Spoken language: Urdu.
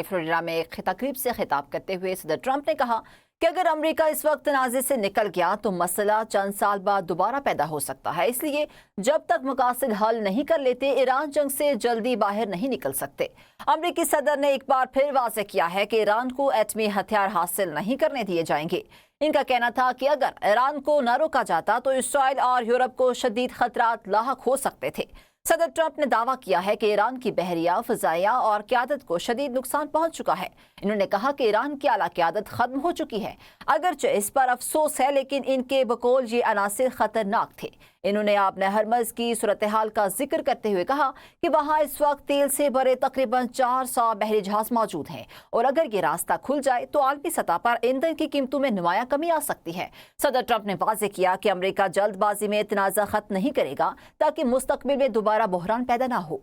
فلوریڈا میں ایک تقریب سے خطاب کرتے ہوئے صدر ٹرمپ نے کہا کہ اگر امریکہ اس وقت تنازع سے نکل گیا تو مسئلہ چند سال بعد دوبارہ پیدا ہو سکتا ہے، اس لیے جب تک مقاصد حل نہیں کر لیتے ایران جنگ سے جلدی باہر نہیں نکل سکتے۔ امریکی صدر نے ایک بار پھر واضح کیا ہے کہ ایران کو ایٹمی ہتھیار حاصل نہیں کرنے دیے جائیں گے۔ ان کا کہنا تھا کہ اگر ایران کو نہ روکا جاتا تو اسرائیل اور یورپ کو شدید خطرات لاحق ہو سکتے تھے۔ صدر ٹرمپ نے دعویٰ کیا ہے کہ ایران کی بحریہ، فضائیہ اور قیادت کو شدید نقصان پہنچ چکا ہے۔ انہوں نے کہا کہ ایران کی اعلیٰ قیادت ختم ہو چکی ہے۔ اگرچہ اس پر افسوس ہے لیکن ان کے بقول یہ عناصر خطرناک تھے۔ انہوں نے آب ہرمز کی صورتحال کا ذکر کرتے ہوئے کہا کہ وہاں اس وقت تیل سے بھرے تقریباً 400 بحری جہاز موجود ہیں اور اگر یہ راستہ کھل جائے تو عالمی سطح پر ایندھن کی قیمتوں میں نمایاں کمی آ سکتی ہے۔ صدر ٹرمپ نے واضح کیا کہ امریکہ جلد بازی میں تنازع ختم نہیں کرے گا تاکہ مستقبل میں دوبارہ بحران پیدا نہ ہو۔